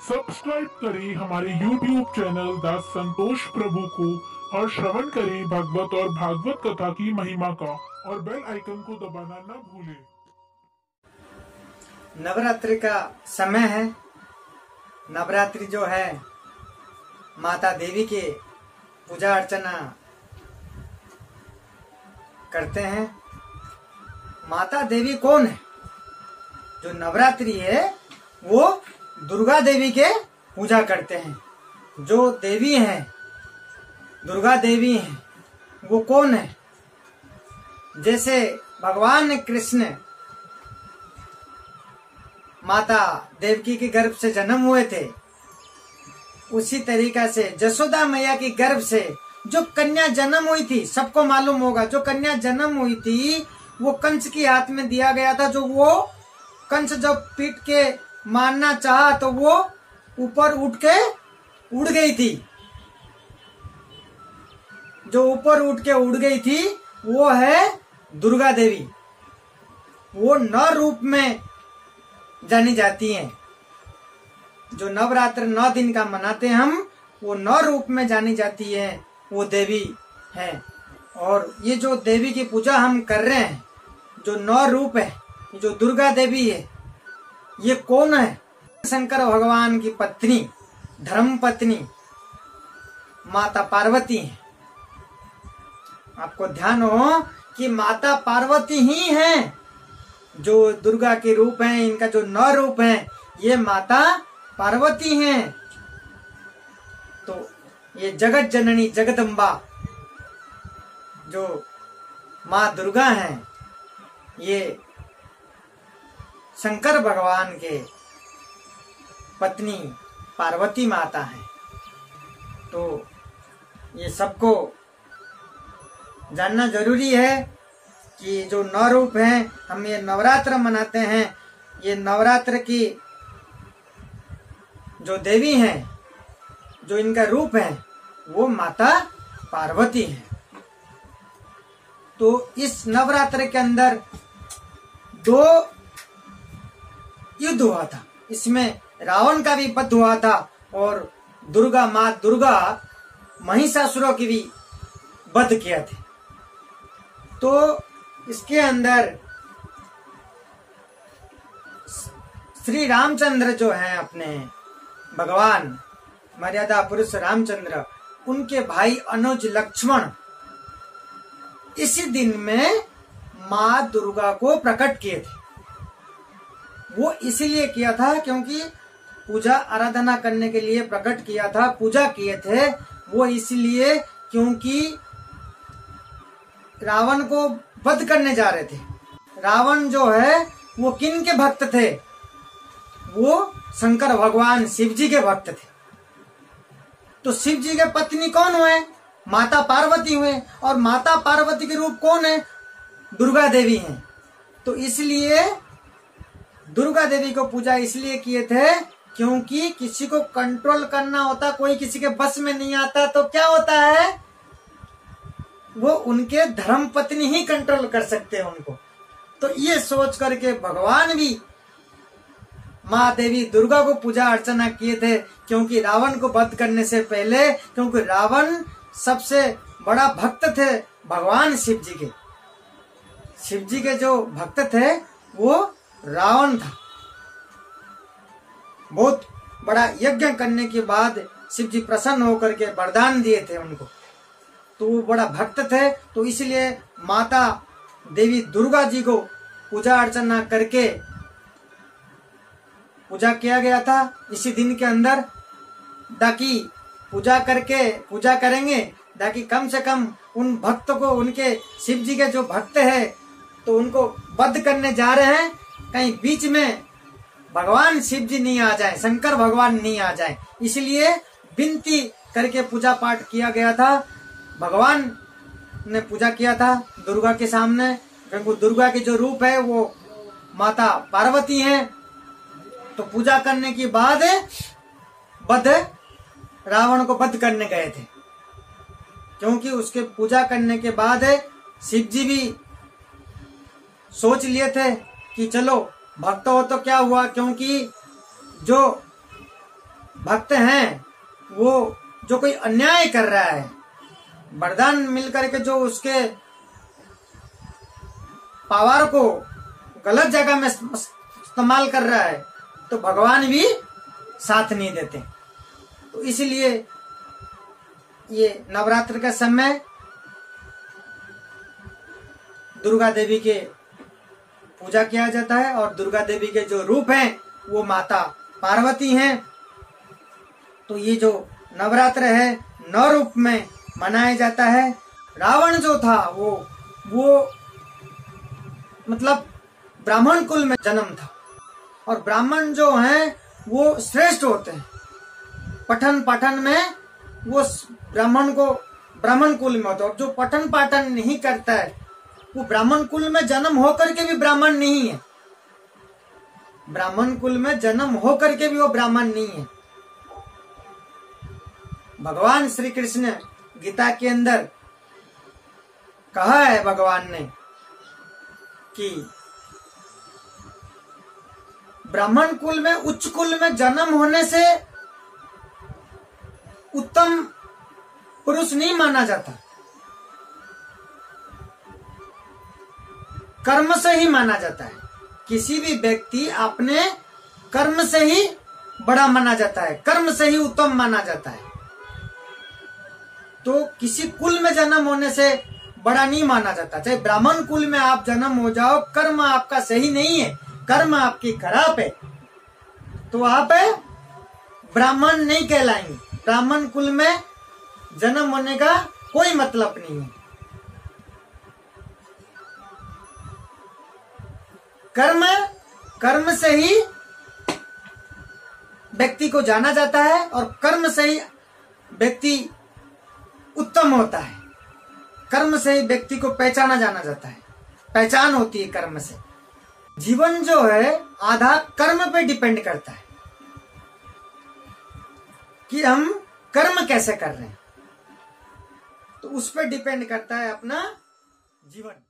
Subscribe करें हमारे YouTube channel दास संतोष प्रभु को और श्रवण करें भागवत और भागवत कथा की महिमा का और बेल आइकन को दबाना न भूलें। नवरात्रि का समय है। नवरात्रि जो है माता देवी के पूजा अर्चना करते हैं। माता देवी कौन है? जो नवरात्रि है वो दुर्गा देवी के पूजा करते हैं। जो देवी हैं दुर्गा देवी हैं वो कौन है? जैसे भगवान कृष्ण माता देवकी के गर्भ से जन्म हुए थे, उसी तरीका से जसोदा मैया की गर्भ से जो कन्या जन्म हुई थी, सबको मालूम होगा, जो कन्या जन्म हुई थी वो कंस की हाथ में दिया गया था। जो वो कंस जब पीट के मारना चाहा तो वो ऊपर उठ के उड़ गई थी। जो ऊपर उठ के उड़ गई थी वो है दुर्गा देवी। वो 9 रूप में जानी जाती हैं। जो नवरात्र 9 दिन का मनाते हैं हम, वो 9 रूप में जानी जाती है, वो देवी है। और ये जो देवी की पूजा हम कर रहे हैं, जो 9 रूप है, जो दुर्गा देवी है, ये कौन है? शंकर भगवान की पत्नी, धर्म पत्नी माता पार्वती है। आपको ध्यान हो कि माता पार्वती ही हैं जो दुर्गा के रूप हैं। इनका जो 9 रूप हैं ये माता पार्वती हैं। तो ये जगत जननी जगदम्बा जो माँ दुर्गा हैं, ये शंकर भगवान के पत्नी पार्वती माता है। तो ये सबको जानना जरूरी है कि जो 9 रूप हैं, हम ये नवरात्र मनाते हैं। ये नवरात्र की जो देवी हैं, जो इनका रूप है, वो माता पार्वती है। तो इस नवरात्र के अंदर 2 युद्ध हुआ था। इसमें रावण का भी वध हुआ था और दुर्गा माँ दुर्गा महिषासुर की भी वध किया थे। तो इसके अंदर श्री रामचंद्र जो हैं, अपने भगवान मर्यादा पुरुष रामचंद्र, उनके भाई अनुज लक्ष्मण इसी दिन में माँ दुर्गा को प्रकट किए थे। वो इसीलिए किया था क्योंकि पूजा आराधना करने के लिए प्रकट किया था, पूजा किए थे वो इसलिए क्योंकि रावण को वध करने जा रहे थे। रावण जो है वो किन के भक्त थे? वो शंकर भगवान शिव जी के भक्त थे। तो शिव जी के पत्नी कौन हुए? माता पार्वती हुए। और माता पार्वती के रूप कौन है? दुर्गा देवी हैं। तो इसलिए दुर्गा देवी को पूजा इसलिए किए थे क्योंकि किसी को कंट्रोल करना होता, कोई किसी के बस में नहीं आता, तो क्या होता है, वो उनके धर्म पत्नी ही कंट्रोल कर सकते हैं उनको। तो ये सोच करके भगवान भी माँ देवी दुर्गा को पूजा अर्चना किए थे। क्योंकि रावण को वध करने से पहले, क्योंकि रावण सबसे बड़ा भक्त थे भगवान शिव जी के। शिव जी के जो भक्त थे वो रावण था। बहुत बड़ा यज्ञ करने के बाद शिव जी प्रसन्न होकर के वरदान दिए थे उनको। तो वो बड़ा भक्त थे। तो इसलिए माता देवी दुर्गा जी को पूजा अर्चना करके पूजा किया गया था इसी दिन के अंदर, ताकि पूजा करेंगे ताकि कम से कम उन भक्त को, उनके शिव जी के जो भक्त है, तो उनको वध करने जा रहे हैं, कहीं बीच में भगवान शिव जी नहीं आ जाए, शंकर भगवान नहीं आ जाए, इसलिए विनती करके पूजा पाठ किया गया था। भगवान ने पूजा किया था दुर्गा के सामने, क्योंकि दुर्गा के जो रूप है वो माता पार्वती हैं। तो पूजा करने के बाद रावण को वध करने गए थे, क्योंकि उसके पूजा करने के बाद शिव जी भी सोच लिए थे कि चलो भक्त हो तो क्या हुआ, क्योंकि जो भक्त हैं, वो जो कोई अन्याय कर रहा है, वरदान मिलकर के जो उसके पावर को गलत जगह में इस्तेमाल कर रहा है, तो भगवान भी साथ नहीं देते। तो इसलिए ये नवरात्र का समय दुर्गा देवी के पूजा किया जाता है, और दुर्गा देवी के जो रूप हैं वो माता पार्वती हैं। तो ये जो नवरात्र है 9 रूप में मनाया जाता है। रावण जो था वो मतलब ब्राह्मण कुल में जन्म था, और ब्राह्मण जो हैं वो श्रेष्ठ होते हैं। पठन पाठन में वो ब्राह्मण कुल में होता है, और जो पठन पाठन नहीं करता है वो ब्राह्मण कुल में जन्म होकर के भी ब्राह्मण नहीं है। ब्राह्मण कुल में जन्म होकर के भी वो ब्राह्मण नहीं है। भगवान श्री कृष्ण गीता के अंदर कहा है भगवान ने कि ब्राह्मण कुल में, उच्च कुल में जन्म होने से उत्तम पुरुष नहीं माना जाता, कर्म से ही माना जाता है। किसी भी व्यक्ति अपने कर्म से ही बड़ा माना जाता है, कर्म से ही उत्तम माना जाता है। तो किसी कुल में जन्म होने से बड़ा नहीं माना जाता। चाहे ब्राह्मण कुल में आप जन्म हो जाओ, कर्म आपका सही नहीं है, कर्म आपकी खराब है, तो आप ब्राह्मण नहीं कहलाएंगे। ब्राह्मण कुल में जन्म होने का कोई मतलब नहीं है। कर्म से ही व्यक्ति को जाना जाता है, और कर्म से ही व्यक्ति उत्तम होता है। कर्म से ही व्यक्ति को पहचाना जाना जाता है, पहचान होती है कर्म से। जीवन जो है आधा कर्म पे डिपेंड करता है कि हम कर्म कैसे कर रहे हैं, तो उस पर डिपेंड करता है अपना जीवन।